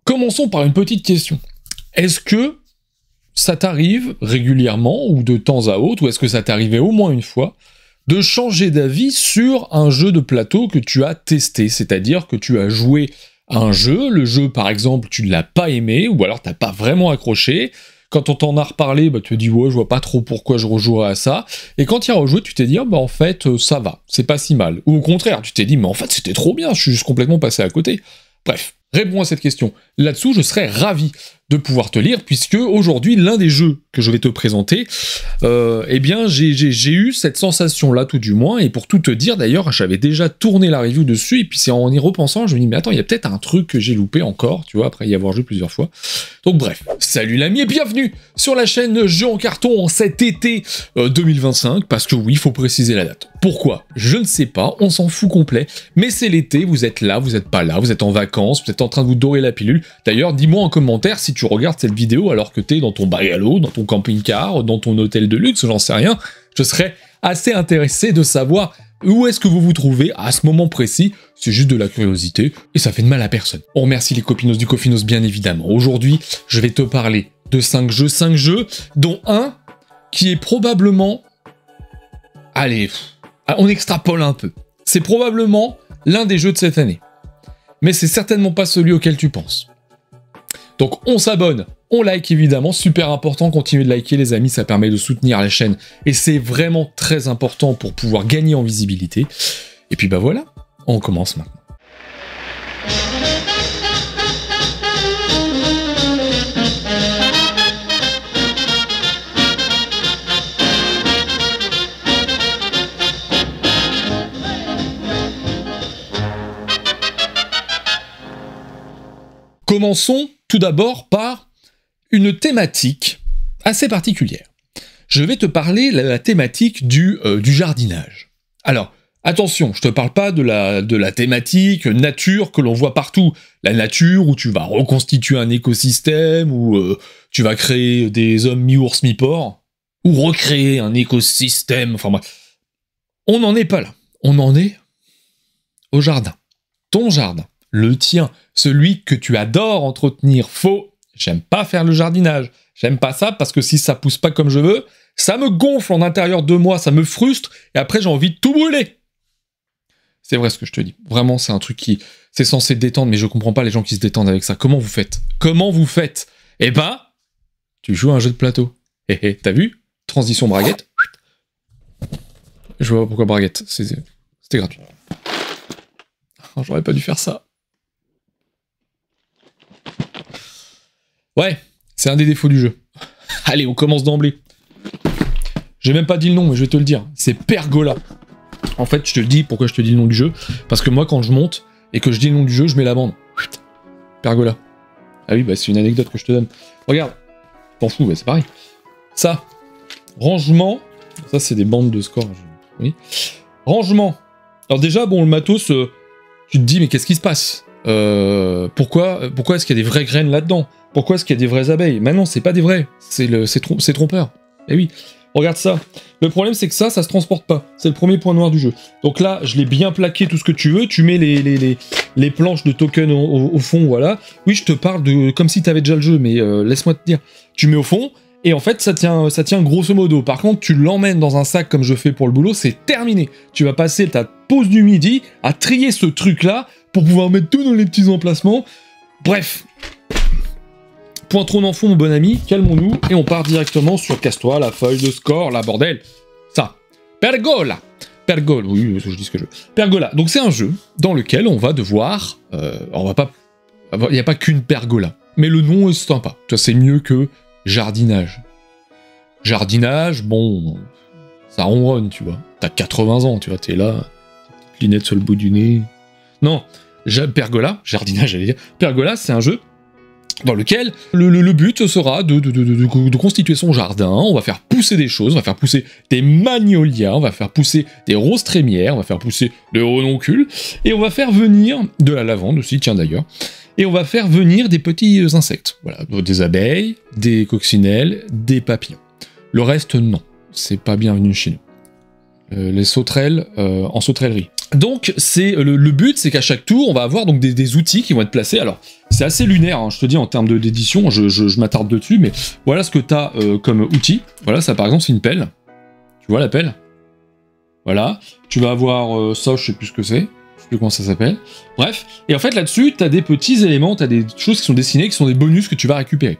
Commençons par une petite question. Est-ce que ça t'arrive régulièrement ou de temps à autre, ou est-ce que ça t'est arrivé au moins une fois, de changer d'avis sur un jeu de plateau que tu as testé? C'est-à-dire que tu as joué à un jeu, le jeu par exemple tu ne l'as pas aimé, ou alors t'as pas vraiment accroché, quand on t'en a reparlé, bah, tu te dis ouais je vois pas trop pourquoi je rejouerais à ça, et quand tu y as rejoué tu t'es dit bah en fait ça va, c'est pas si mal, ou au contraire tu t'es dit mais en fait c'était trop bien, je suis juste complètement passé à côté. Bref, réponds à cette question. Là-dessous, je serais ravi de pouvoir te lire, puisque aujourd'hui, l'un des jeux que je vais te présenter, eh bien, j'ai eu cette sensation-là, tout du moins, et pour tout te dire, d'ailleurs, j'avais déjà tourné la review dessus, et puis c'est en y repensant, je me dis, mais attends, il y a peut-être un truc que j'ai loupé encore, tu vois, après y avoir joué plusieurs fois. Donc bref, salut l'ami, et bienvenue sur la chaîne Jeux en carton en cet été 2025, parce que oui, il faut préciser la date. Pourquoi? Je ne sais pas, on s'en fout complet, mais c'est l'été, vous êtes là, vous n'êtes pas là, vous êtes en vacances, vous êtes en train de vous dorer la pilule. D'ailleurs, dis-moi en commentaire si tu regardes cette vidéo alors que t'es dans ton bungalow, dans ton camping-car, dans ton hôtel de luxe, j'en sais rien. Je serais assez intéressé de savoir où est-ce que vous vous trouvez à ce moment précis. C'est juste de la curiosité et ça fait de mal à personne. On remercie les copinos du Cofinos bien évidemment. Aujourd'hui, je vais te parler de 5 jeux, dont un qui est probablement... Allez, on extrapole un peu. C'est probablement l'un des jeux de cette année. Mais c'est certainement pas celui auquel tu penses. Donc on s'abonne, on like évidemment, super important, continuez de liker les amis, ça permet de soutenir la chaîne, et c'est vraiment très important pour pouvoir gagner en visibilité. Et puis bah voilà, on commence maintenant. Commençons tout d'abord par une thématique assez particulière. Je vais te parler de la thématique du jardinage. Alors, attention, je te parle pas de la thématique nature que l'on voit partout. La nature où tu vas reconstituer un écosystème, où tu vas créer des hommes mi-ours mi-porc, ou recréer un écosystème, enfin bref. On n'en est pas là. On en est au jardin. Ton jardin. Le tien, celui que tu adores entretenir. Faux, j'aime pas faire le jardinage. J'aime pas ça parce que si ça pousse pas comme je veux, ça me gonfle en intérieur de moi, ça me frustre, et après j'ai envie de tout brûler. C'est vrai ce que je te dis. Vraiment, c'est un truc qui... C'est censé détendre, mais je comprends pas les gens qui se détendent avec ça. Comment vous faites? Comment vous faites? Eh ben, tu joues à un jeu de plateau. Hé hé, t'as vu? Transition braguette. Je vois pas pourquoi braguette. C'était gratuit. Oh, j'aurais pas dû faire ça. Ouais, c'est un des défauts du jeu. Allez, on commence d'emblée. J'ai même pas dit le nom, mais je vais te le dire. C'est Pergola. En fait, je te le dis, pourquoi je te dis le nom du jeu? Parce que moi, quand je monte, et que je dis le nom du jeu, je mets la bande. Pergola. Ah oui, bah c'est une anecdote que je te donne. Regarde. T'en fous, bah c'est pareil. Ça. Rangement. Ça, c'est des bandes de score. Oui. Rangement. Alors déjà, bon, le matos, tu te dis, mais qu'est-ce qui se passe? Pourquoi est-ce qu'il y a des vraies graines là-dedans? Pourquoi est-ce qu'il y a des vraies abeilles? Mais non, c'est pas des vraies, c'est trompeur. Eh oui, regarde ça. Le problème, c'est que ça se transporte pas. C'est le premier point noir du jeu. Donc là, je l'ai bien plaqué, tout ce que tu veux. Tu mets les planches de token au fond, voilà. Oui, je te parle de comme si t'avais déjà le jeu, mais laisse-moi te dire. Tu mets au fond, et en fait, ça tient grosso modo. Par contre, tu l'emmènes dans un sac comme je fais pour le boulot, c'est terminé. Tu vas passer ta pause du midi à trier ce truc-là pour pouvoir mettre tout dans les petits emplacements. Bref. Point trop en fond, mon bon ami, calmons-nous, et on part directement sur casse-toi, la feuille de score, la bordel. Ça. Pergola. Pergola, oui, je dis ce que je veux. Pergola. Donc c'est un jeu dans lequel on va devoir... il n'y a pas qu'une pergola. Mais le nom est sympa. Tu vois, c'est mieux que jardinage. Jardinage, bon... Ça ronronne, tu vois. T'as 80 ans, tu vois, t'es là, lunettes sur le bout du nez. Non, Pergola, jardinage, j'allais dire. Pergola, c'est un jeu dans lequel le but sera de constituer son jardin. On va faire pousser des choses, on va faire pousser des magnolias, on va faire pousser des roses trémières, on va faire pousser des renoncules, et on va faire venir de la lavande aussi, tiens d'ailleurs, et on va faire venir des petits insectes. Voilà, des abeilles, des coccinelles, des papillons. Le reste, non. C'est pas bienvenu chez nous. Les sauterelles en sauterellerie. Donc c'est le but, c'est qu'à chaque tour, on va avoir donc des outils qui vont être placés. Alors c'est assez lunaire, hein, je te dis en termes d'édition, je m'attarde dessus, mais voilà ce que tu as comme outil. Voilà, ça par exemple c'est une pelle. Tu vois la pelle? Voilà. Tu vas avoir ça, je sais plus ce que c'est. Je sais plus comment ça s'appelle. Bref. Et en fait là-dessus, tu as des petits éléments, tu as des choses qui sont dessinées, qui sont des bonus que tu vas récupérer.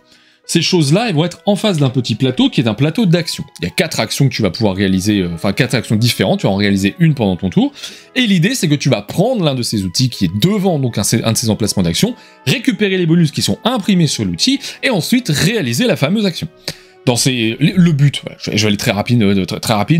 Ces choses-là, elles vont être en face d'un petit plateau qui est un plateau d'action. Il y a 4 actions que tu vas pouvoir réaliser, enfin 4 actions différentes, tu vas en réaliser une pendant ton tour. Et l'idée, c'est que tu vas prendre l'un de ces outils qui est devant donc un de ces emplacements d'action, récupérer les bonus qui sont imprimés sur l'outil, et ensuite réaliser la fameuse action. Le but, je vais aller très rapide,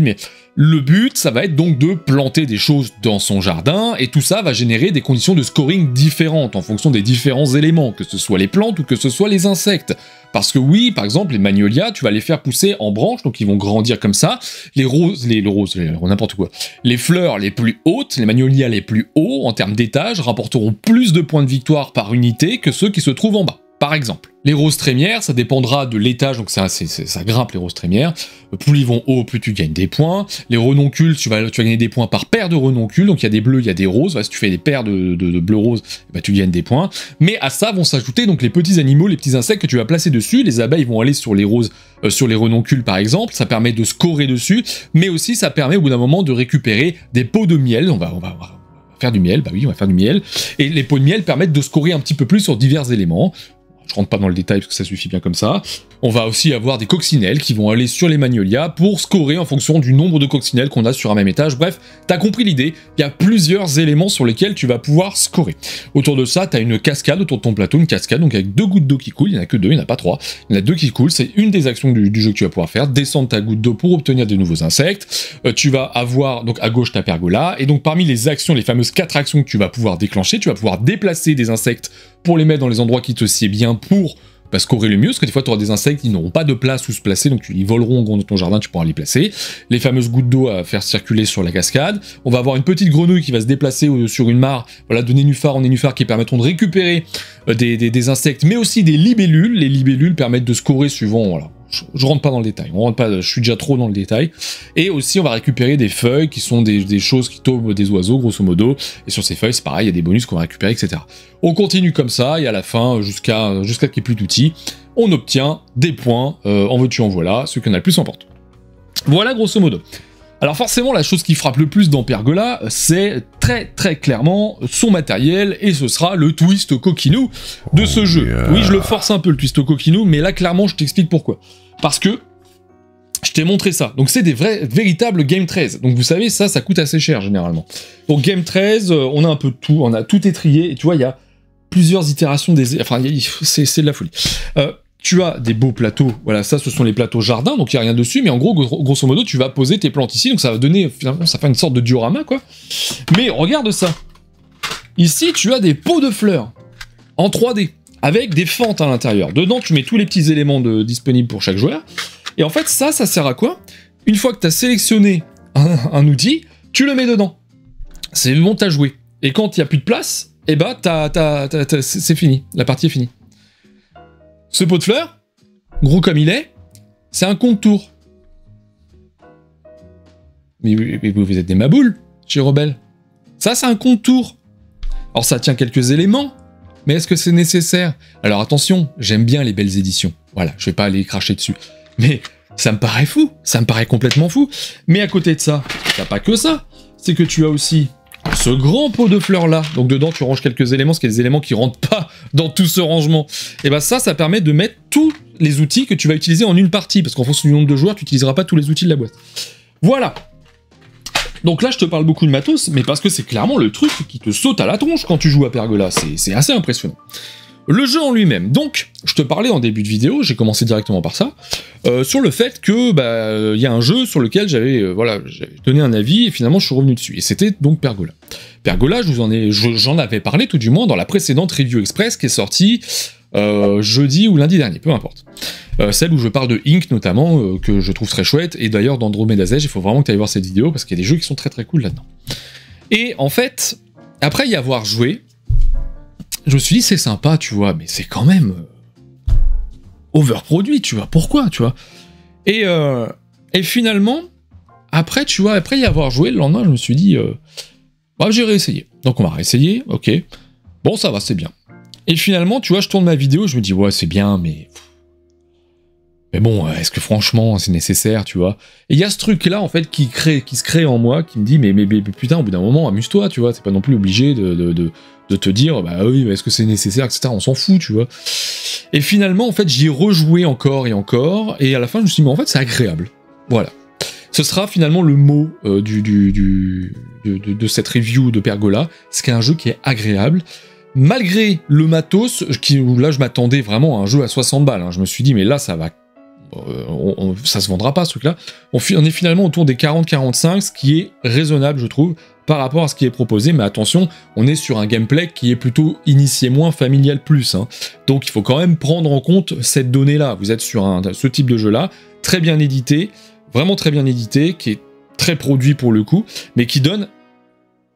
mais le but, ça va être donc de planter des choses dans son jardin, et tout ça va générer des conditions de scoring différentes en fonction des différents éléments, que ce soit les plantes ou que ce soit les insectes. Parce que oui, par exemple, les magnolias, tu vas les faire pousser en branches, donc ils vont grandir comme ça. Les roses, n'importe quoi. Les fleurs les plus hautes, les magnolias les plus hauts, en termes d'étage, rapporteront plus de points de victoire par unité que ceux qui se trouvent en bas. Par exemple, les roses trémières, ça dépendra de l'étage, donc ça grimpe les roses trémières. Plus ils vont haut, plus tu gagnes des points. Les renoncules, tu vas gagner des points par paire de renoncules, donc il y a des bleus, il y a des roses. Voilà, si tu fais des paires de bleu-rose, bah, tu gagnes des points. Mais à ça vont s'ajouter donc les petits animaux, les petits insectes que tu vas placer dessus. Les abeilles vont aller sur les roses, sur les renoncules par exemple, ça permet de scorer dessus, mais aussi ça permet au bout d'un moment de récupérer des pots de miel. On va faire du miel, bah oui, on va faire du miel. Et les pots de miel permettent de scorer un petit peu plus sur divers éléments. Je rentre pas dans le détail parce que ça suffit bien comme ça. On va aussi avoir des coccinelles qui vont aller sur les magnolias pour scorer en fonction du nombre de coccinelles qu'on a sur un même étage. Bref, t'as compris l'idée, il y a plusieurs éléments sur lesquels tu vas pouvoir scorer. Autour de ça, t'as une cascade autour de ton plateau, une cascade, donc avec 2 gouttes d'eau qui coulent, il n'y en a que 2, il n'y en a pas 3. Il y en a 2 qui coulent, c'est une des actions du jeu que tu vas pouvoir faire, descendre ta goutte d'eau pour obtenir de nouveaux insectes. Tu vas avoir, donc à gauche ta pergola, et donc parmi les actions, les fameuses 4 actions que tu vas pouvoir déclencher, tu vas pouvoir déplacer des insectes pour les mettre dans les endroits qui te sied bien pour scorer le mieux, parce que des fois tu auras des insectes qui n'auront pas de place où se placer, donc ils voleront dans ton jardin, tu pourras les placer. Les fameuses gouttes d'eau à faire circuler sur la cascade. On va avoir une petite grenouille qui va se déplacer sur une mare, voilà, de nénuphar en nénuphar, qui permettront de récupérer des insectes, mais aussi des libellules. Les libellules permettent de scorer suivant, voilà. Je rentre pas dans le détail, je suis déjà trop dans le détail. Et aussi on va récupérer des feuilles qui sont des choses qui tombent des oiseaux grosso modo, et sur ces feuilles c'est pareil, il y a des bonus qu'on va récupérer, etc. On continue comme ça, et à la fin, jusqu'à qu'il n'y ait plus d'outils, on obtient des points, en veux-tu en voilà, celui qui en a le plus emporte. Voilà grosso modo. Alors forcément, la chose qui frappe le plus dans Pergola, c'est très clairement son matériel, et ce sera le twist coquinou de ce jeu. Oui, je le force un peu le twist coquinou, mais là clairement je t'explique pourquoi. Parce que je t'ai montré ça. Donc c'est des véritables Game 13. Donc vous savez, ça coûte assez cher généralement. Donc Game 13, on a un peu de tout, on a tout étrié, et tu vois, il y a plusieurs itérations enfin, c'est de la folie. Tu as des beaux plateaux, voilà, ça ce sont les plateaux jardin, donc il n'y a rien dessus, mais en gros, grosso modo, tu vas poser tes plantes ici, donc ça va donner, finalement, ça fait une sorte de diorama, quoi. Mais regarde ça. Ici, tu as des pots de fleurs, en 3D, avec des fentes à l'intérieur. Dedans, tu mets tous les petits éléments disponibles pour chaque joueur, et en fait, ça sert à quoi? Une fois que tu as sélectionné un outil, tu le mets dedans. C'est bon, t'as joué. Et quand il n'y a plus de place, eh ben, c'est fini, la partie est finie. Ce pot de fleurs, gros comme il est, c'est un contour. Mais vous êtes des maboules, chez Rebelle. Ça, c'est un contour. Alors ça tient quelques éléments, mais est-ce que c'est nécessaire? Alors attention, j'aime bien les belles éditions. Voilà, je vais pas aller cracher dessus. Mais ça me paraît fou, ça me paraît complètement fou. Mais à côté de ça, t'as pas que ça. C'est que tu as aussi ce grand pot de fleurs là, donc dedans tu ranges quelques éléments, parce qu'il y a des éléments qui rentrent pas dans tout ce rangement. Et bah ça permet de mettre tous les outils que tu vas utiliser en une partie, parce qu'en fonction du nombre de joueurs, tu n'utiliseras pas tous les outils de la boîte. Voilà. Donc là je te parle beaucoup de matos, mais parce que c'est clairement le truc qui te saute à la tronche quand tu joues à Pergola, c'est assez impressionnant. Le jeu en lui-même, donc, je te parlais en début de vidéo, j'ai commencé directement par ça, sur le fait que, y a un jeu sur lequel j'avais donné un avis, et finalement je suis revenu dessus, et c'était donc Pergola. Pergola, j'en avais parlé tout du moins dans la précédente Review Express qui est sortie jeudi ou lundi dernier, peu importe. Celle où je parle de Ink notamment, que je trouve très chouette, et d'ailleurs d'Andromeda's Edge, il faut vraiment que tu ailles voir cette vidéo, parce qu'il y a des jeux qui sont très cool là-dedans. Et en fait, après y avoir joué, je me suis dit, c'est sympa, tu vois, mais c'est quand même overproduit, tu vois, pourquoi, tu vois. Et finalement, après, tu vois, après y avoir joué, le lendemain, je me suis dit, Bref, j'ai réessayé. Donc on va réessayer, ok. Bon, ça va, c'est bien. Et finalement, tu vois, je tourne ma vidéo, je me dis, ouais, c'est bien, mais... Mais bon, est-ce que franchement, c'est nécessaire, tu vois? Et il y a ce truc-là, en fait, qui se crée en moi, qui me dit, mais putain, au bout d'un moment, amuse-toi, tu vois, t'es pas non plus obligé de te dire, bah oui, est-ce que c'est nécessaire, etc., on s'en fout, tu vois. Et finalement, en fait, j'y ai rejoué encore, et à la fin, je me suis dit, mais en fait, c'est agréable. Voilà. Ce sera finalement le mot de cette review de Pergola, c'est un jeu qui est agréable, malgré le matos, où là, je m'attendais vraiment à un jeu à 60 balles, hein. Je me suis dit, mais là, ça va... ça se vendra pas ce truc-là. On est finalement autour des 40-45, ce qui est raisonnable, je trouve, par rapport à ce qui est proposé, mais attention, on est sur un gameplay qui est plutôt initié moins, familial plus, hein. Donc il faut quand même prendre en compte cette donnée-là. Vous êtes sur ce type de jeu-là, très bien édité, vraiment très bien édité, qui est très produit pour le coup, mais qui donne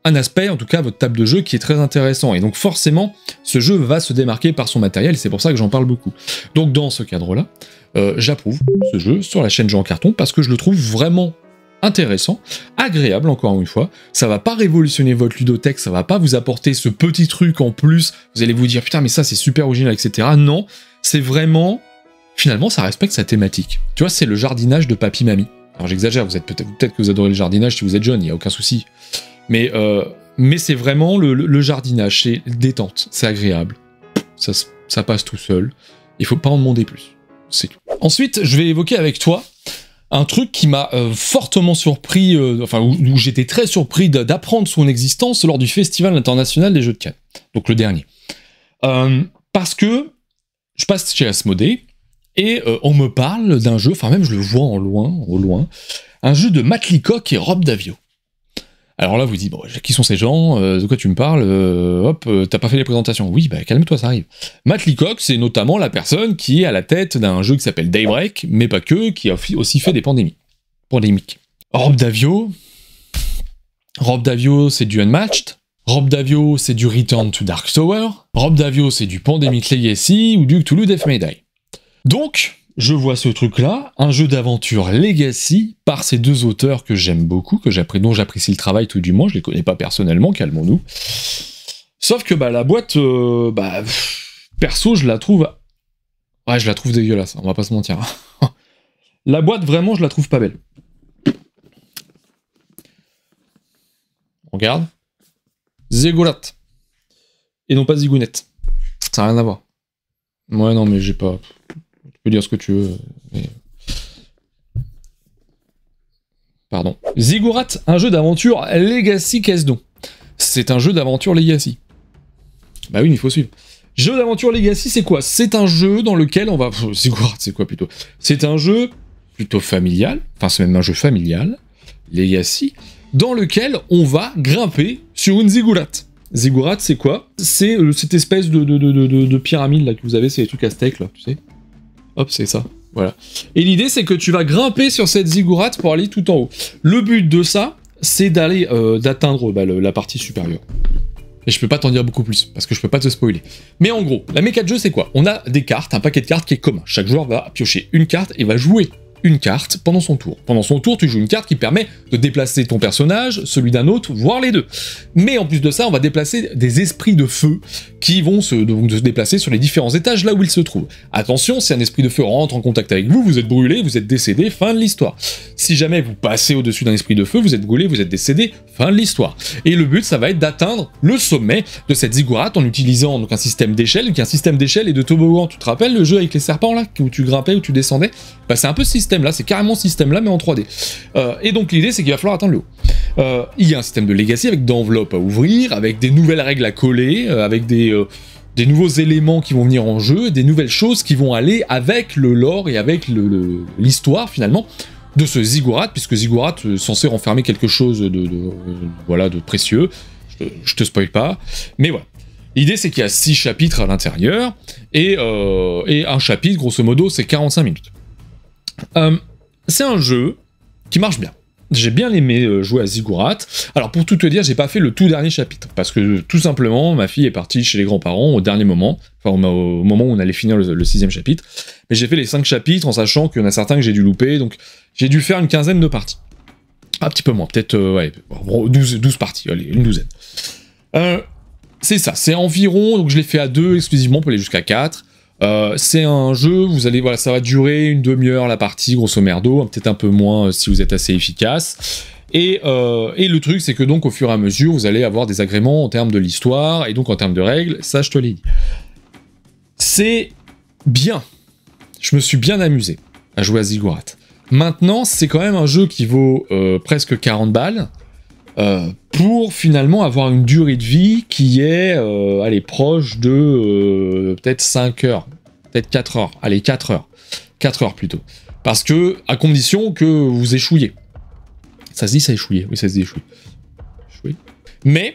un aspect, en tout cas, à votre table de jeu qui est très intéressant. Et donc forcément, ce jeu va se démarquer par son matériel, et c'est pour ça que j'en parle beaucoup. Donc dans ce cadre-là, j'approuve ce jeu sur la chaîne Jeux en Carton, parce que je le trouve vraiment intéressant, agréable encore une fois, ça va pas révolutionner votre ludothèque, ça va pas vous apporter ce petit truc en plus, vous allez vous dire putain mais ça c'est super original, etc. Non, c'est vraiment, finalement ça respecte sa thématique. Tu vois, c'est le jardinage de papy mamie. Alors j'exagère, vous êtes peut-être que vous adorez le jardinage si vous êtes jeune, il y a aucun souci. Mais c'est vraiment le jardinage, c'est détente, c'est agréable, ça passe tout seul, il faut pas en demander plus, c'est tout. Ensuite, je vais évoquer avec toi un truc qui m'a fortement surpris, où j'étais très surpris d'apprendre son existence lors du Festival international des jeux de Cannes, donc le dernier. Parce que je passe chez Asmodée, et on me parle d'un jeu, enfin même je le vois au loin, un jeu de Matt Leacock et Rob Daviau. Alors là, vous dites, bon, qui sont ces gens, de quoi tu me parles, t'as pas fait les présentations. Oui, bah calme-toi, ça arrive. Matt Leacock, c'est notamment la personne qui est à la tête d'un jeu qui s'appelle Daybreak, mais pas que, qui a aussi fait des pandémiques. Rob Daviau, c'est du Unmatched. Rob Daviau, c'est du Return to Dark Tower. Rob Daviau, c'est du Pandemic Legacy ou du Cthulhu Death May Die. Donc, je vois ce truc-là, un jeu d'aventure Legacy, par ces deux auteurs que j'aime beaucoup, dont j'apprécie le travail tout du moins, je les connais pas personnellement, calmons-nous. Sauf que la boîte, perso, je la trouve dégueulasse, on va pas se mentir. La boîte, vraiment, je la trouve pas belle. On regarde. Ziggurat. Et non pas Zigounette. Ça n'a rien à voir. Ouais, non, mais j'ai pas... Tu peux dire ce que tu veux, mais... Pardon. Ziggurat, un jeu d'aventure Legacy, qu'est-ce donc? C'est un jeu d'aventure Legacy. Bah oui, mais il faut suivre. Jeu d'aventure Legacy, c'est quoi? C'est un jeu dans lequel on va... Ziggurat, c'est quoi plutôt? C'est un jeu plutôt familial, enfin c'est même un jeu familial, Legacy, dans lequel on va grimper sur une ziggurat. Ziggurat, c'est quoi? C'est cette espèce de pyramide là que vous avez, c'est les trucs aztèques là, tu sais. Hop, c'est ça, voilà. Et l'idée, c'est que tu vas grimper sur cette ziggurat pour aller tout en haut. Le but de ça, c'est d'atteindre la partie supérieure. Et je peux pas t'en dire beaucoup plus, parce que je peux pas te spoiler. Mais en gros, la méca de jeu, c'est quoi? On a des cartes, un paquet de cartes qui est commun. Chaque joueur va piocher une carte et va jouer une carte pendant son tour. Pendant son tour, tu joues une carte qui permet de déplacer ton personnage, celui d'un autre, voire les deux. Mais en plus de ça, on va déplacer des esprits de feu qui vont se déplacer sur les différents étages là où ils se trouvent. Attention, si un esprit de feu rentre en contact avec vous, vous êtes brûlé, vous êtes décédé, fin de l'histoire. Si jamais vous passez au-dessus d'un esprit de feu, vous êtes brûlé, vous êtes décédé, fin de l'histoire. Et le but, ça va être d'atteindre le sommet de cette ziggurat en utilisant donc un système d'échelle, qui est un système d'échelle et de toboggan. Tu te rappelles le jeu avec les serpents là, où tu grimpais, où tu descendais? Bah c'est un peu ce système là, c'est carrément ce système là, mais en 3D. Et donc l'idée, c'est qu'il va falloir atteindre le haut. Il y a un système de legacy avec d'enveloppes à ouvrir, avec des nouvelles règles à coller, avec des nouveaux éléments qui vont venir en jeu, des nouvelles choses qui vont aller avec le lore et avec l'histoire finalement de ce ziggurat, puisque ziggurat est censé renfermer quelque chose de précieux. Je te spoil pas, mais voilà. L'idée, c'est qu'il y a 6 chapitres à l'intérieur, et un chapitre, grosso modo, c'est 45 minutes. C'est un jeu qui marche bien. J'ai bien aimé jouer à Ziggurat. Alors pour tout te dire, j'ai pas fait le tout dernier chapitre, parce que tout simplement, ma fille est partie chez les grands-parents au dernier moment, enfin au moment où on allait finir le 6e chapitre, mais j'ai fait les 5 chapitres en sachant qu'il y en a certains que j'ai dû louper, donc j'ai dû faire une quinzaine de parties. Un petit peu moins, peut-être ouais, 12 parties, allez, une douzaine. C'est ça, c'est environ, donc je l'ai fait à 2 exclusivement pour aller jusqu'à 4. C'est un jeu, vous allez, voilà, ça va durer une demi-heure la partie, grosso merdo, peut-être un peu moins si vous êtes assez efficace. Et le truc, c'est que donc au fur et à mesure, vous allez avoir des agréments en termes de l'histoire, et donc en termes de règles, ça je te l'ai dit. C'est bien. Je me suis bien amusé à jouer à Ziggurat. Maintenant, c'est quand même un jeu qui vaut presque 40 balles, pour finalement avoir une durée de vie qui est allez, proche de peut-être 5 heures, peut-être 4 heures, allez 4 heures, 4 heures plutôt. Parce que, à condition que vous échouiez. Ça se dit ça échouiez, oui ça se dit échouer. Mais,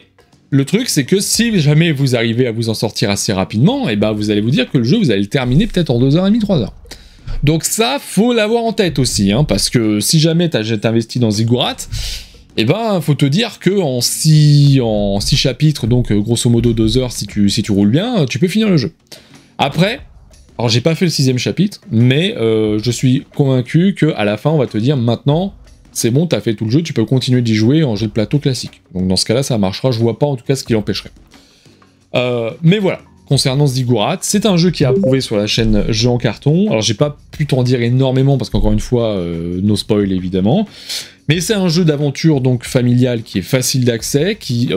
le truc c'est que si jamais vous arrivez à vous en sortir assez rapidement, et ben vous allez vous dire que le jeu vous allez le terminer peut-être en 2h30, 3 heures. Donc ça, faut l'avoir en tête aussi, hein, parce que si jamais t'investis dans Ziggurat, eh ben, faut te dire que en 6 chapitres, donc grosso modo 2 heures si tu roules bien, tu peux finir le jeu. Après, alors j'ai pas fait le 6ème chapitre, mais je suis convaincu qu'à la fin, on va te dire, maintenant, c'est bon, t'as fait tout le jeu, tu peux continuer d'y jouer en jeu de plateau classique. Donc dans ce cas-là, ça marchera, je vois pas en tout cas ce qui l'empêcherait. Mais voilà, concernant Ziggurat, c'est un jeu qui est approuvé sur la chaîne Jeux en carton. Alors j'ai pas pu t'en dire énormément, parce qu'encore une fois, no spoil évidemment. Mais c'est un jeu d'aventure donc familial qui est facile d'accès, qui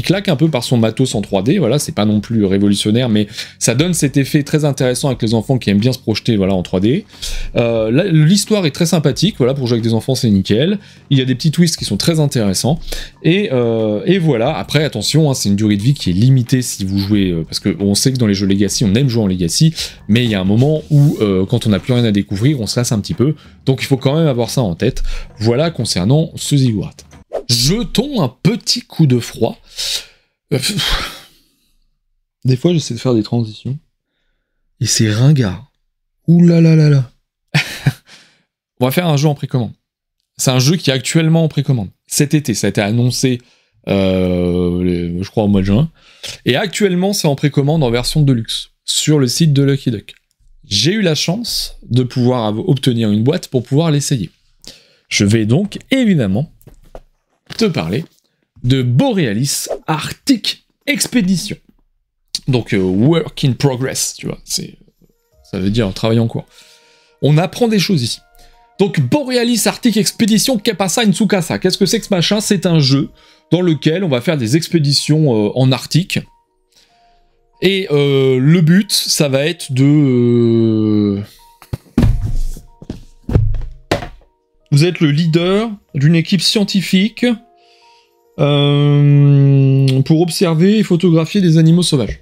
claque un peu par son matos en 3D, voilà, c'est pas non plus révolutionnaire, mais ça donne cet effet très intéressant avec les enfants qui aiment bien se projeter, voilà, en 3D. L'histoire est très sympathique, voilà, pour jouer avec des enfants c'est nickel, il y a des petits twists qui sont très intéressants, et voilà, après attention, hein, c'est une durée de vie qui est limitée si vous jouez, parce qu'on sait que dans les jeux Legacy, on aime jouer en Legacy, mais il y a un moment où, quand on n'a plus rien à découvrir, on se lasse un petit peu, donc il faut quand même avoir ça en tête. Voilà concernant ce Ziggurat. Jetons un petit coup de froid. Des fois, j'essaie de faire des transitions. Et c'est ringard. Ouh là là là là. On va faire un jeu en précommande. C'est un jeu qui est actuellement en précommande. Cet été, ça a été annoncé, je crois, au mois de juin. Et actuellement, c'est en précommande en version Deluxe, sur le site de Lucky Duck. J'ai eu la chance de pouvoir obtenir une boîte pour pouvoir l'essayer. Je vais donc, évidemment, te parler de Borealis Arctic Expedition. Donc, work in progress, tu vois, ça veut dire travail en cours. On apprend des choses ici. Donc, Borealis Arctic Expedition, que pasa en Tsukasa. Qu'est-ce que c'est que ce machin? C'est un jeu dans lequel on va faire des expéditions en Arctique. Et le but, ça va être de... Vous êtes le leader d'une équipe scientifique pour observer et photographier des animaux sauvages.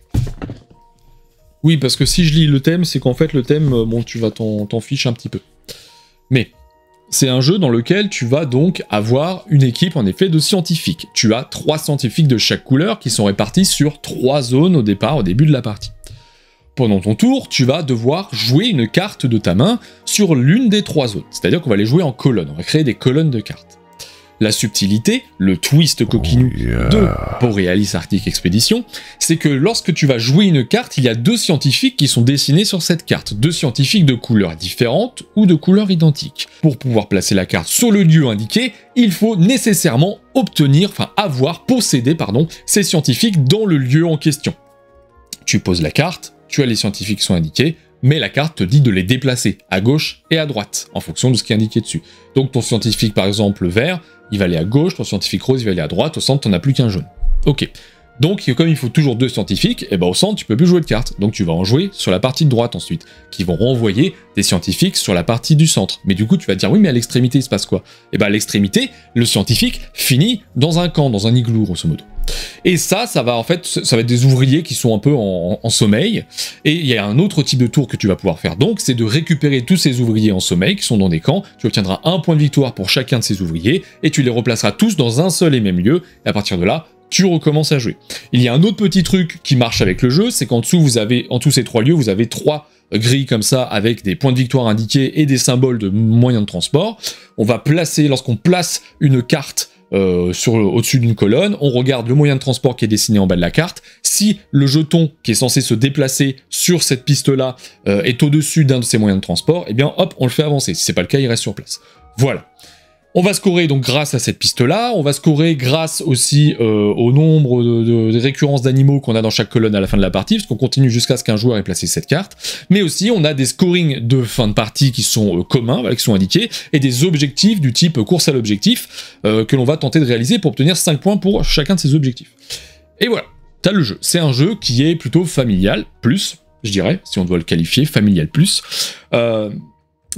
Oui, parce que si je lis le thème, c'est qu'en fait le thème, bon, tu vas t'en fiches un petit peu. Mais c'est un jeu dans lequel tu vas donc avoir une équipe en effet de scientifiques. Tu as 3 scientifiques de chaque couleur qui sont répartis sur 3 zones au début de la partie. Pendant ton tour, tu vas devoir jouer une carte de ta main sur l'une des 3 zones. C'est-à-dire qu'on va les jouer en colonnes, on va créer des colonnes de cartes. La subtilité, le twist coquinou de Borealis Arctic Expedition, c'est que lorsque tu vas jouer une carte, il y a 2 scientifiques qui sont dessinés sur cette carte. 2 scientifiques de couleurs différentes ou de couleurs identiques. Pour pouvoir placer la carte sur le lieu indiqué, il faut nécessairement posséder ces scientifiques dans le lieu en question. Tu poses la carte, tu as les scientifiques qui sont indiqués, mais la carte te dit de les déplacer à gauche et à droite, en fonction de ce qui est indiqué dessus. Donc ton scientifique, par exemple, vert, il va aller à gauche, ton scientifique rose, il va aller à droite, au centre, t'en as plus qu'un jaune. Ok. Donc, comme il faut toujours 2 scientifiques, et ben au centre, tu peux plus jouer de cartes. Donc tu vas en jouer sur la partie de droite ensuite, qui vont renvoyer des scientifiques sur la partie du centre. Mais du coup, tu vas te dire, oui, mais à l'extrémité, il se passe quoi? Et ben à l'extrémité, le scientifique finit dans un camp, dans un igloo, grosso modo. Et ça va en fait, ça va être des ouvriers qui sont un peu en sommeil, et il y a un autre type de tour que tu vas pouvoir faire donc, c'est de récupérer tous ces ouvriers en sommeil qui sont dans des camps, tu obtiendras 1 point de victoire pour chacun de ces ouvriers, et tu les replaceras tous dans un seul et même lieu, et à partir de là, tu recommences à jouer. Il y a un autre petit truc qui marche avec le jeu, c'est qu'en dessous, en tous ces 3 lieux, vous avez 3 grilles comme ça, avec des points de victoire indiqués et des symboles de moyens de transport. On va placer, lorsqu'on place une carte au-dessus d'une colonne, on regarde le moyen de transport qui est dessiné en bas de la carte. Si le jeton qui est censé se déplacer sur cette piste-là est au-dessus d'un de ces moyens de transport, eh bien hop, on le fait avancer. Si c'est pas le cas, il reste sur place. Voilà. On va scorer donc grâce à cette piste-là, on va scorer grâce aussi au nombre de récurrences d'animaux qu'on a dans chaque colonne à la fin de la partie, parce qu'on continue jusqu'à ce qu'un joueur ait placé cette carte, mais aussi on a des scorings de fin de partie qui sont communs, voilà, qui sont indiqués, et des objectifs du type course à l'objectif, que l'on va tenter de réaliser pour obtenir 5 points pour chacun de ces objectifs. Et voilà, t'as le jeu. C'est un jeu qui est plutôt familial, plus, je dirais, si on doit le qualifier, familial plus,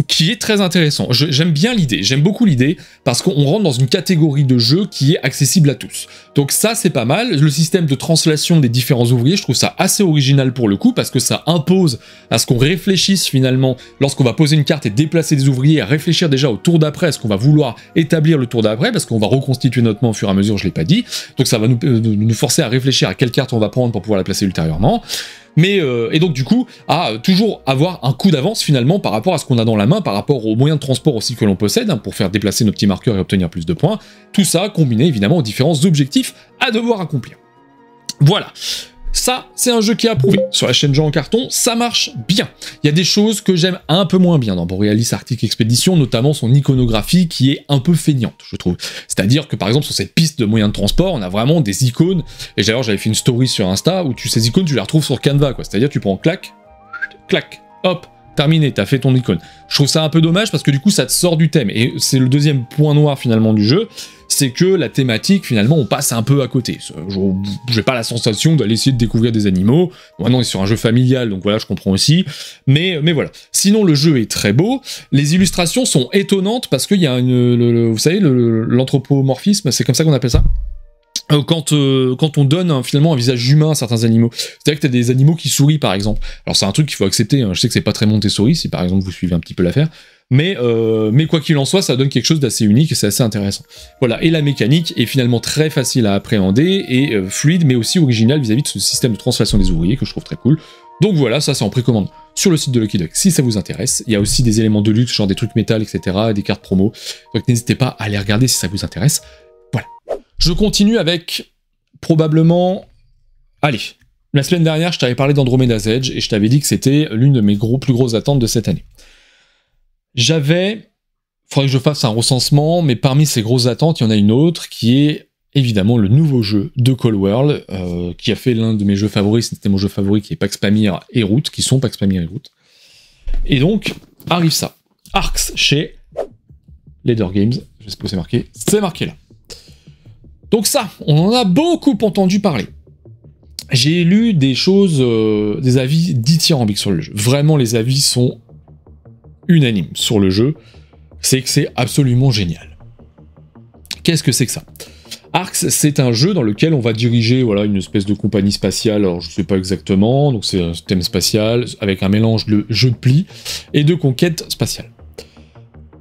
qui est très intéressant. J'aime bien l'idée, j'aime beaucoup l'idée, parce qu'on rentre dans une catégorie de jeu qui est accessible à tous. Donc ça, c'est pas mal. Le système de translation des différents ouvriers, je trouve ça assez original pour le coup, parce que ça impose à ce qu'on réfléchisse finalement, lorsqu'on va poser une carte et déplacer des ouvriers, à réfléchir déjà au tour d'après, est-ce qu'on va vouloir établir le tour d'après, parce qu'on va reconstituer notre main au fur et à mesure, je l'ai pas dit, donc ça va nous forcer à réfléchir à quelle carte on va prendre pour pouvoir la placer ultérieurement. Mais et donc du coup, à toujours avoir un coup d'avance finalement par rapport à ce qu'on a dans la main, par rapport aux moyens de transport aussi que l'on possède, hein, pour faire déplacer nos petits marqueurs et obtenir plus de points. Tout ça combiné évidemment aux différents objectifs à devoir accomplir. Voilà. Ça, c'est un jeu qui est approuvé. Sur la chaîne Jeux en carton, ça marche bien. Il y a des choses que j'aime un peu moins bien dans Borealis Arctic Expedition, notamment son iconographie qui est un peu feignante, je trouve. C'est-à-dire que par exemple, sur cette piste de moyens de transport, on a vraiment des icônes, et d'ailleurs j'avais fait une story sur Insta, où ces icônes, tu les retrouves sur Canva, quoi. C'est-à-dire tu prends clac, clac, hop, terminé, t'as fait ton icône. Je trouve ça un peu dommage parce que du coup ça te sort du thème, et c'est le deuxième point noir finalement du jeu, c'est que la thématique finalement on passe un peu à côté. J'ai pas la sensation d'aller essayer de découvrir des animaux, maintenant on est sur un jeu familial donc voilà je comprends aussi, mais voilà. Sinon le jeu est très beau, les illustrations sont étonnantes parce qu'il y a vous savez l'anthropomorphisme, c'est comme ça qu'on appelle ça, quand on donne finalement un visage humain à certains animaux. C'est-à-dire que t'as des animaux qui sourient par exemple. Alors c'est un truc qu'il faut accepter, hein. Je sais que c'est pas très Montessori si par exemple vous suivez un petit peu l'affaire, mais quoi qu'il en soit, ça donne quelque chose d'assez unique et c'est assez intéressant. Voilà, et la mécanique est finalement très facile à appréhender et fluide, mais aussi originale vis-à-vis de ce système de translation des ouvriers que je trouve très cool. Donc voilà, ça c'est en précommande sur le site de Lucky Duck si ça vous intéresse. Il y a aussi des éléments de luxe, genre des trucs métal, etc., des cartes promo. Donc n'hésitez pas à les regarder si ça vous intéresse. Voilà. Je continue avec probablement... Allez, la semaine dernière, je t'avais parlé d'Andromeda's Edge et je t'avais dit que c'était l'une de mes plus grosses attentes de cette année. Faudrait que je fasse un recensement, mais parmi ces grosses attentes, il y en a une autre qui est évidemment le nouveau jeu de Call World, qui a fait l'un de mes jeux favoris, c'était mon jeu favori qui est Pax Pamir et Root, qui sont Pax Pamir et Root. Et donc, arrive ça. Arx chez Leader Games, je sais pas où c'est marqué là. Donc ça, on en a beaucoup entendu parler. J'ai lu des choses, des avis dithyrambiques sur le jeu. Vraiment, les avis sont unanimes sur le jeu. C'est que c'est absolument génial. Qu'est-ce que c'est que ça? Arx, c'est un jeu dans lequel on va diriger voilà, une espèce de compagnie spatiale, alors je sais pas exactement, donc c'est un système spatial avec un mélange de jeu de pli et de conquête spatiale.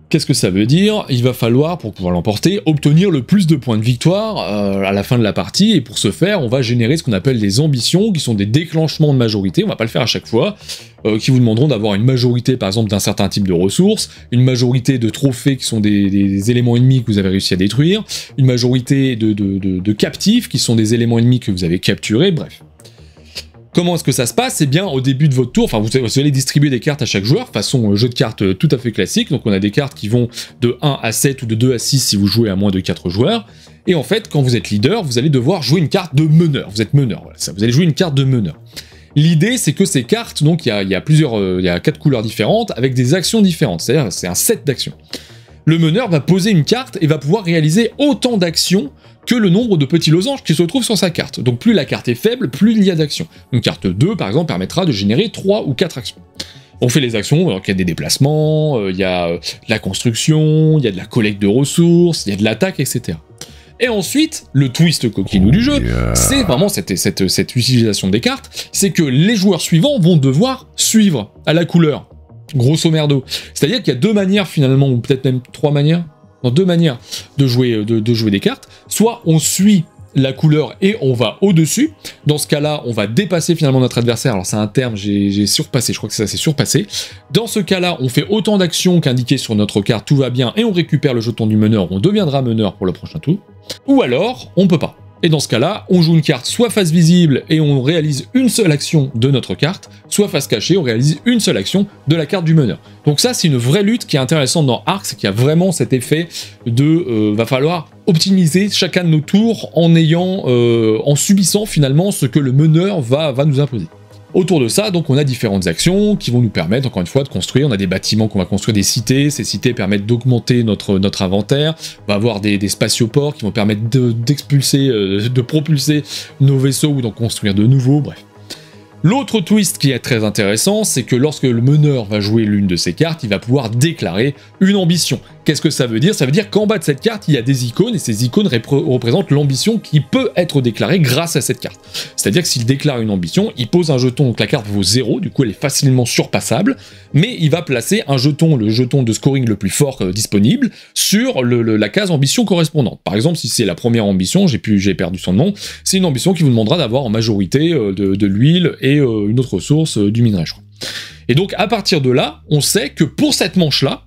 Qu'est-ce que ça veut dire? Il va falloir, pour pouvoir l'emporter, obtenir le plus de points de victoire à la fin de la partie, et pour ce faire, on va générer ce qu'on appelle des ambitions, qui sont des déclenchements de majorité, on va pas le faire à chaque fois, qui vous demanderont d'avoir une majorité, par exemple, d'un certain type de ressources, une majorité de trophées qui sont des éléments ennemis que vous avez réussi à détruire, une majorité de captifs, qui sont des éléments ennemis que vous avez capturés, bref. Comment est-ce que ça se passe? Eh bien, au début de votre tour, enfin, vous allez distribuer des cartes à chaque joueur, façon jeu de cartes tout à fait classique, donc on a des cartes qui vont de 1 à 7 ou de 2 à 6 si vous jouez à moins de 4 joueurs, et en fait, quand vous êtes leader, vous allez devoir jouer une carte de meneur, vous êtes meneur, voilà, ça, vous allez jouer une carte de meneur. L'idée, c'est que ces cartes, donc il y a 4 couleurs différentes, avec des actions différentes, c'est-à-dire c'est un set d'actions. Le meneur va poser une carte et va pouvoir réaliser autant d'actions que le nombre de petits losanges qui se trouvent sur sa carte. Donc plus la carte est faible, plus il y a d'actions. Une carte 2, par exemple, permettra de générer 3 ou 4 actions. On fait les actions, donc il y a des déplacements, il y a de la construction, il y a de la collecte de ressources, il y a de l'attaque, etc. Et ensuite, le twist coquinou du jeu, c'est vraiment cette utilisation des cartes, c'est que les joueurs suivants vont devoir suivre à la couleur, grosso merdo. C'est-à-dire qu'il y a 2 manières finalement, ou peut-être même 3 manières, dans 2 manières de jouer des cartes. Soit on suit la couleur et on va au-dessus. Dans ce cas-là, on va dépasser finalement notre adversaire. Alors c'est un terme, j'ai surpassé, je crois que c'est ça, c'est surpassé. Dans ce cas-là, on fait autant d'actions qu'indiqué sur notre carte, tout va bien, et on récupère le jeton du meneur, on deviendra meneur pour le prochain tour. Ou alors, on peut pas. Et dans ce cas-là, on joue une carte soit face visible et on réalise une seule action de notre carte, soit face cachée, on réalise une seule action de la carte du meneur. Donc ça, c'est une vraie lutte qui est intéressante dans Ark, c'est qu'il y a vraiment cet effet de va falloir optimiser chacun de nos tours en subissant finalement ce que le meneur va nous imposer. Autour de ça, donc on a différentes actions qui vont nous permettre, encore une fois, de construire. On a des bâtiments qu'on va construire, des cités. Ces cités permettent d'augmenter notre inventaire. On va avoir des spatioports qui vont permettre de propulser nos vaisseaux ou d'en construire de nouveaux, bref. L'autre twist qui est très intéressant, c'est que lorsque le meneur va jouer l'une de ces cartes, il va pouvoir déclarer une ambition. Qu'est-ce que ça veut dire? Ça veut dire qu'en bas de cette carte, il y a des icônes, et ces icônes représentent l'ambition qui peut être déclarée grâce à cette carte. C'est-à-dire que s'il déclare une ambition, il pose un jeton, donc la carte vaut 0, du coup elle est facilement surpassable, mais il va placer un jeton, le jeton de scoring le plus fort disponible, sur la case ambition correspondante. Par exemple, si c'est la première ambition, j'ai perdu son nom, c'est une ambition qui vous demandera d'avoir en majorité de l'huile et une autre source du minerai, je crois. Et donc à partir de là, on sait que pour cette manche-là,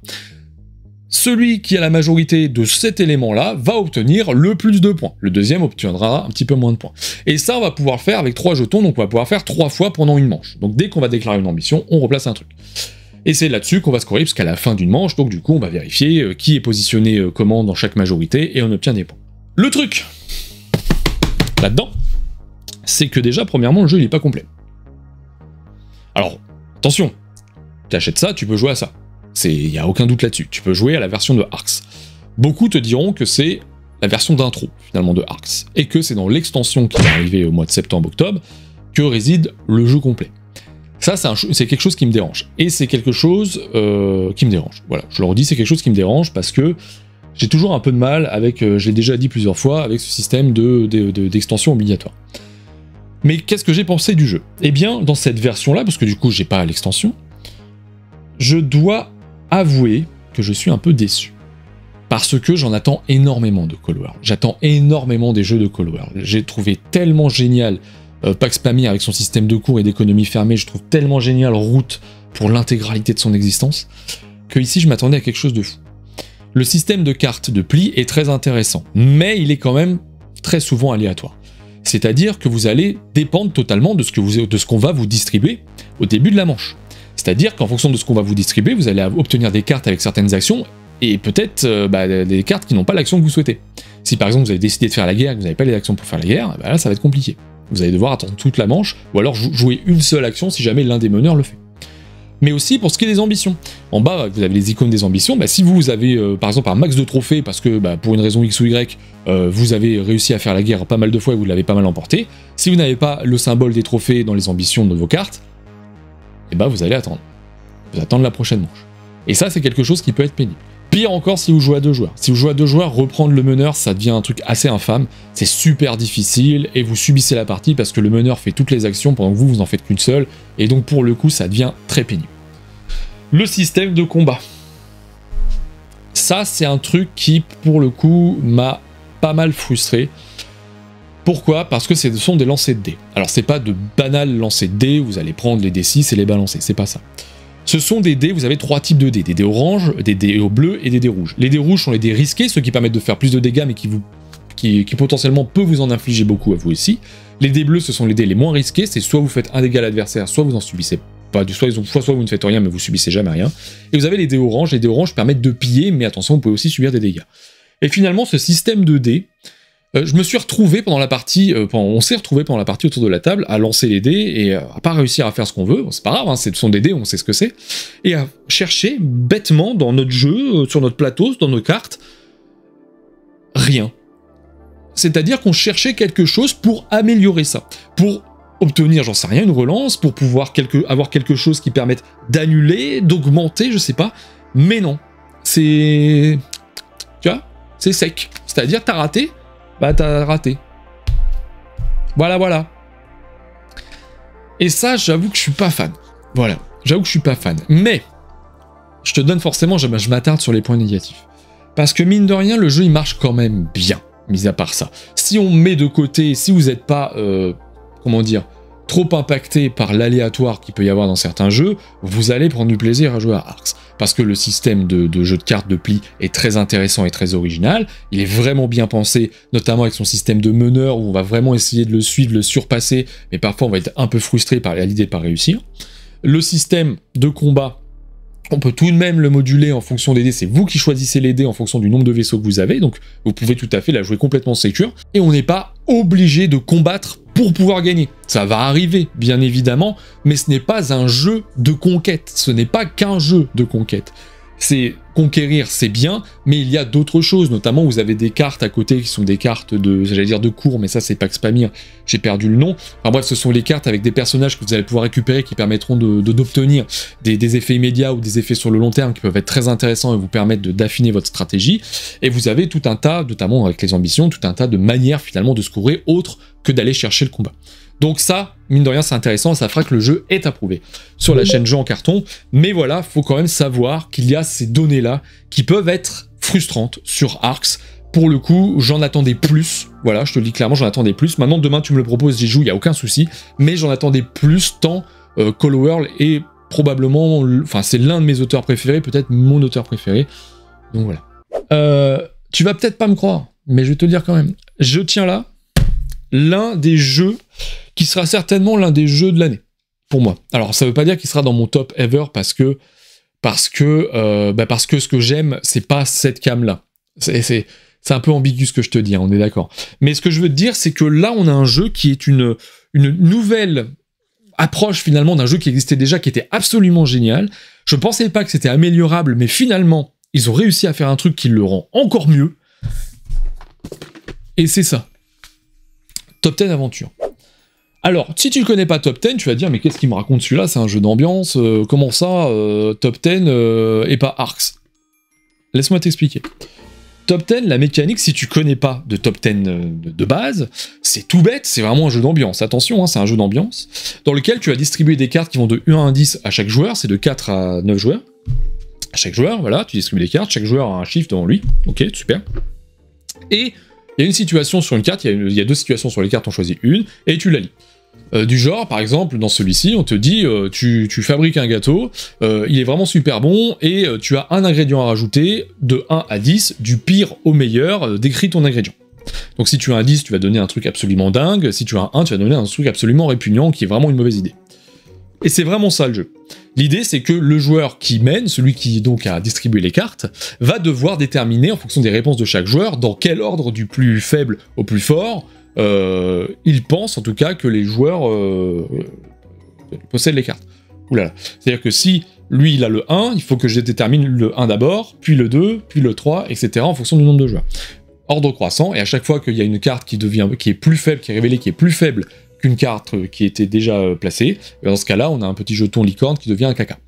celui qui a la majorité de cet élément-là va obtenir le plus de points. Le deuxième obtiendra un petit peu moins de points. Et ça, on va pouvoir le faire avec 3 jetons, donc on va pouvoir faire 3 fois pendant une manche. Donc dès qu'on va déclarer une ambition, on replace un truc. Et c'est là-dessus qu'on va scorer, parce qu'à la fin d'une manche, donc du coup, on va vérifier qui est positionné comment dans chaque majorité, et on obtient des points. Le truc, là-dedans, c'est que déjà, premièrement, le jeu, il est pas complet. Alors, attention, tu achètes ça, tu peux jouer à ça. Il n'y a aucun doute là-dessus. Tu peux jouer à la version de Arx. Beaucoup te diront que c'est la version d'intro, finalement, de Arx, et que c'est dans l'extension qui va arriver au mois de septembre-octobre que réside le jeu complet. Ça, c'est quelque chose qui me dérange. Et c'est quelque chose qui me dérange. Voilà, je le redis, c'est quelque chose qui me dérange parce que j'ai toujours un peu de mal avec, je l'ai déjà dit plusieurs fois, avec ce système d'extension obligatoire. Mais qu'est-ce que j'ai pensé du jeu? Eh bien, dans cette version-là, parce que du coup, j'ai pas l'extension, je dois avouer que je suis un peu déçu. Parce que j'en attends énormément de Cold War. J'attends énormément des jeux de Cold War. J'ai trouvé tellement génial Pax Pamir avec son système de cours et d'économie fermée, je trouve tellement génial Route pour l'intégralité de son existence, que ici je m'attendais à quelque chose de fou. Le système de cartes de pli est très intéressant, mais il est quand même très souvent aléatoire. C'est-à-dire que vous allez dépendre totalement de ce qu'on va vous distribuer au début de la manche. C'est-à-dire qu'en fonction de ce qu'on va vous distribuer, vous allez obtenir des cartes avec certaines actions, et peut-être des cartes qui n'ont pas l'action que vous souhaitez. Si par exemple vous avez décidé de faire la guerre et que vous n'avez pas les actions pour faire la guerre, là ça va être compliqué. Vous allez devoir attendre toute la manche, ou alors jouer une seule action si jamais l'un des meneurs le fait. Mais aussi pour ce qui est des ambitions. En bas, vous avez les icônes des ambitions, si vous avez par exemple un max de trophées, parce que pour une raison X ou Y, vous avez réussi à faire la guerre pas mal de fois et vous l'avez pas mal emporté, si vous n'avez pas le symbole des trophées dans les ambitions de vos cartes, vous allez attendre. Vous attendre la prochaine manche. Et ça, c'est quelque chose qui peut être pénible. Pire encore si vous jouez à 2 joueurs. Si vous jouez à 2 joueurs, reprendre le meneur, ça devient un truc assez infâme. C'est super difficile et vous subissez la partie parce que le meneur fait toutes les actions pendant que vous en faites qu'une seule. Et donc pour le coup, ça devient très pénible. Le système de combat. Ça, c'est un truc qui, pour le coup, m'a pas mal frustré. Pourquoi? Parce que ce sont des lancers de dés. Alors c'est pas de banal lancers de dés, vous allez prendre les D6 et les balancer, c'est pas ça. Ce sont des dés, vous avez 3 types de dés, des dés oranges, des dés bleus et des dés rouges. Les dés rouges sont les dés risqués, ceux qui permettent de faire plus de dégâts mais qui potentiellement peut vous en infliger beaucoup à vous aussi. Les dés bleus, ce sont les dés les moins risqués, c'est soit vous faites un dégât à l'adversaire, soit vous en subissez pas, soit vous ne faites rien mais vous subissez jamais rien. Et vous avez les dés oranges permettent de piller, mais attention, vous pouvez aussi subir des dégâts. Et finalement, ce système de dés, je me suis retrouvé pendant la partie, on s'est retrouvé pendant la partie autour de la table à lancer les dés et à pas réussir à faire ce qu'on veut, c'est pas grave, hein, ce sont des dés, on sait ce que c'est, et à chercher bêtement dans notre jeu, sur notre plateau, dans nos cartes, rien. C'est-à-dire qu'on cherchait quelque chose pour améliorer ça, pour obtenir, j'en sais rien, une relance, pour pouvoir avoir quelque chose qui permette d'annuler, d'augmenter, je sais pas, mais non, c'est... tu vois, c'est sec, c'est-à-dire t'as raté, t'as raté. Voilà. Et ça, j'avoue que je suis pas fan. Voilà, j'avoue que je suis pas fan. Mais, je te donne forcément, je m'attarde sur les points négatifs. Parce que mine de rien, le jeu, il marche quand même bien, mis à part ça. Si on met de côté, si vous n'êtes pas, comment dire, trop impacté par l'aléatoire qu'il peut y avoir dans certains jeux, vous allez prendre du plaisir à jouer à Arx. Parce que le système de jeu de cartes de pli est très intéressant et très original, il est vraiment bien pensé, notamment avec son système de meneur, où on va vraiment essayer de le suivre, le surpasser, mais parfois on va être un peu frustré par l'idée de pas réussir. Le système de combat, on peut tout de même le moduler en fonction des dés, c'est vous qui choisissez les dés en fonction du nombre de vaisseaux que vous avez, donc vous pouvez tout à fait la jouer complètement sécure, et on n'est pas obligé de combattre pour pouvoir gagner. Ça va arriver, bien évidemment, mais ce n'est pas un jeu de conquête, ce n'est pas qu'un jeu de conquête. C'est conquérir, c'est bien, mais il y a d'autres choses, notamment vous avez des cartes à côté qui sont des cartes de, j'allais dire de cours, mais ça c'est Pax Pamir, j'ai perdu le nom. Enfin bref, ce sont les cartes avec des personnages que vous allez pouvoir récupérer qui permettront d'obtenir des effets immédiats ou des effets sur le long terme qui peuvent être très intéressants et vous permettre d'affiner votre stratégie. Et vous avez tout un tas, notamment avec les ambitions, tout un tas de manières finalement de se couvrir autres que d'aller chercher le combat. Donc ça, mine de rien, c'est intéressant, ça fera que le jeu est approuvé sur la chaîne Jeux en carton, mais voilà, faut quand même savoir qu'il y a ces données-là qui peuvent être frustrantes sur Arx. Pour le coup, j'en attendais plus, voilà, je te le dis clairement, j'en attendais plus. Maintenant, demain, tu me le proposes, j'y joue, il n'y a aucun souci, mais j'en attendais plus, tant Call World est probablement, enfin, c'est l'un de mes auteurs préférés, peut-être mon auteur préféré, donc voilà. Tu vas peut-être pas me croire, mais je vais te le dire quand même, je tiens là, l'un des jeux qui sera certainement l'un des jeux de l'année, pour moi. Alors, ça veut pas dire qu'il sera dans mon top ever, parce que ce que j'aime, c'est pas cette cam-là. C'est un peu ambigu ce que je te dis, hein, on est d'accord. Mais ce que je veux te dire, c'est que là, on a un jeu qui est une nouvelle approche, finalement, d'un jeu qui existait déjà, qui était absolument génial. Je pensais pas que c'était améliorable, mais finalement, ils ont réussi à faire un truc qui le rend encore mieux. Et c'est ça. Top 10 Aventure. Alors, si tu ne connais pas Top 10, tu vas dire, mais qu'est-ce qu'il me raconte celui-là? C'est un jeu d'ambiance, comment ça, Top 10 et pas Arx? Laisse-moi t'expliquer. Top 10, la mécanique, si tu connais pas de Top 10 de base, c'est tout bête, c'est vraiment un jeu d'ambiance. Attention, hein, c'est un jeu d'ambiance, dans lequel tu vas distribuer des cartes qui vont de 1 à 10 à chaque joueur, c'est de 4 à 9 joueurs. À chaque joueur, voilà, tu distribues des cartes, chaque joueur a un chiffre devant lui, ok, super. Et il y a une situation sur une carte, il y a deux situations sur les cartes, on choisit une, et tu la lis. Du genre, par exemple, dans celui-ci, on te dit, tu fabriques un gâteau, il est vraiment super bon, et tu as un ingrédient à rajouter, de 1 à 10, du pire au meilleur, décris ton ingrédient. Donc si tu as un 10, tu vas donner un truc absolument dingue, si tu as un 1, tu vas donner un truc absolument répugnant, qui est vraiment une mauvaise idée. Et c'est vraiment ça le jeu. L'idée, c'est que le joueur qui mène, celui qui donc a distribué les cartes, va devoir déterminer, en fonction des réponses de chaque joueur, dans quel ordre du plus faible au plus fort, il pense en tout cas que les joueurs possèdent les cartes. Oulala. C'est-à-dire que si lui il a le 1, il faut que je détermine le 1 d'abord, puis le 2, puis le 3, etc. en fonction du nombre de joueurs. Ordre croissant, et à chaque fois qu'il y a une carte qui est plus faible, qui est révélée, qui est plus faible qu'une carte qui était déjà placée, et dans ce cas-là, on a un petit jeton licorne qui devient un caca.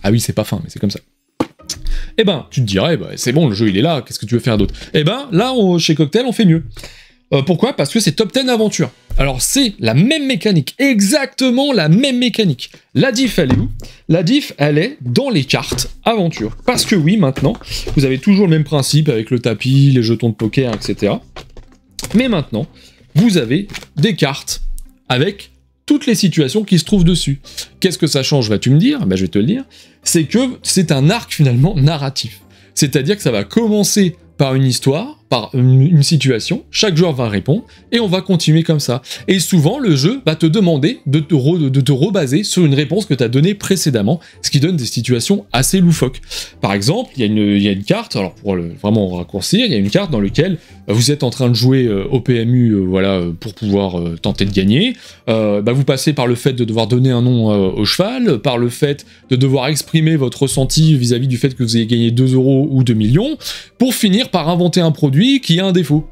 Ah oui, c'est pas fin, mais c'est comme ça. Eh ben, tu te dirais, bah, c'est bon, le jeu il est là, qu'est-ce que tu veux faire d'autre? Eh ben, là, chez Cocktail, on fait mieux. Pourquoi? Parce que c'est Top 10 Aventure. Alors c'est la même mécanique, exactement la même mécanique. La diff, elle est où? La diff, elle est dans les cartes Aventure. Parce que oui, maintenant, vous avez toujours le même principe avec le tapis, les jetons de poker, etc. Mais maintenant, vous avez des cartes avec toutes les situations qui se trouvent dessus. Qu'est-ce que ça change, vas-tu me dire? Ben, je vais te le dire. C'est que c'est un arc finalement narratif. C'est-à-dire que ça va commencer par une histoire, par une situation, chaque joueur va répondre, et on va continuer comme ça. Et souvent, le jeu va te demander de te rebaser sur une réponse que tu as donnée précédemment, ce qui donne des situations assez loufoques. Par exemple, il y a une carte, alors pour vraiment raccourcir, il y a une carte dans laquelle vous êtes en train de jouer au PMU voilà, pour pouvoir tenter de gagner. Vous passez par le fait de devoir donner un nom au cheval, par le fait de devoir exprimer votre ressenti vis-à-vis du fait que vous ayez gagné 2 € ou 2 millions, pour finir par inventer un produit qui a un défaut.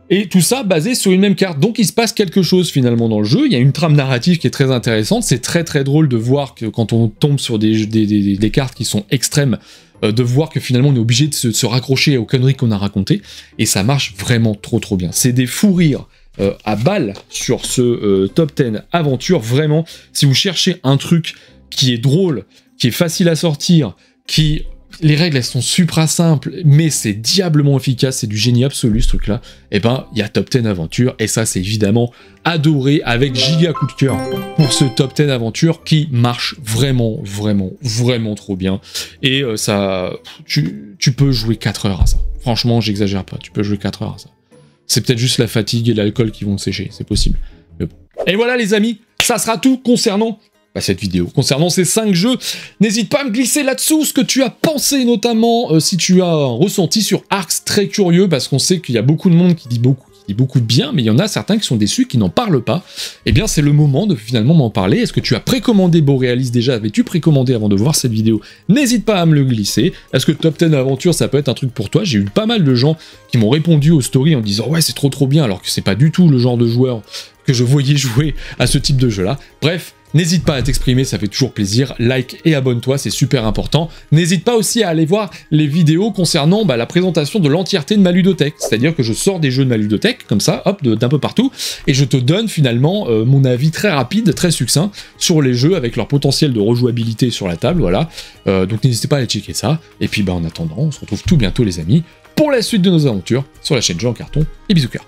Et tout ça basé sur une même carte. Donc il se passe quelque chose finalement dans le jeu, il y a une trame narrative qui est très intéressante, c'est très très drôle de voir que quand on tombe sur des cartes qui sont extrêmes, de voir que finalement on est obligé de se raccrocher aux conneries qu'on a racontées, et ça marche vraiment trop bien. C'est des fous rires à balles sur ce Top 10 Aventure, vraiment, si vous cherchez un truc qui est drôle, qui est facile à sortir, qui les règles elles sont supra simples, mais c'est diablement efficace, c'est du génie absolu ce truc-là. Et ben, il y a Top 10 Aventure, et ça c'est évidemment adoré avec giga coup de cœur pour ce Top 10 Aventure qui marche vraiment, vraiment, vraiment trop bien. Et ça, tu peux jouer 4 heures à ça. Franchement, j'exagère pas, tu peux jouer 4 heures à ça. C'est peut-être juste la fatigue et l'alcool qui vont te sécher, c'est possible. Et voilà les amis, ça sera tout concernant cette vidéo. Concernant ces 5 jeux, n'hésite pas à me glisser là-dessous ce que tu as pensé, notamment si tu as un ressenti sur Arx, très curieux, parce qu'on sait qu'il y a beaucoup de monde qui dit beaucoup de bien, mais il y en a certains qui sont déçus, qui n'en parlent pas. Eh bien, c'est le moment de finalement m'en parler. Est-ce que tu as précommandé Borealis déjà? Avais-tu précommandé avant de voir cette vidéo? N'hésite pas à me le glisser. Est-ce que Top 10 Aventure, ça peut être un truc pour toi? J'ai eu pas mal de gens qui m'ont répondu aux stories en disant « Ouais, c'est trop bien », alors que c'est pas du tout le genre de joueur que je voyais jouer à ce type de jeu-là. Bref, n'hésite pas à t'exprimer, ça fait toujours plaisir. Like et abonne-toi, c'est super important. N'hésite pas aussi à aller voir les vidéos concernant la présentation de l'entièreté de ma ludothèque. C'est-à-dire que je sors des jeux de ma ludothèque, comme ça, hop, d'un peu partout, et je te donne finalement mon avis très rapide, très succinct, sur les jeux avec leur potentiel de rejouabilité sur la table, voilà. Donc n'hésitez pas à aller checker ça. Et puis en attendant, on se retrouve tout bientôt les amis, pour la suite de nos aventures sur la chaîne Jeux en Carton, et bisous cœur.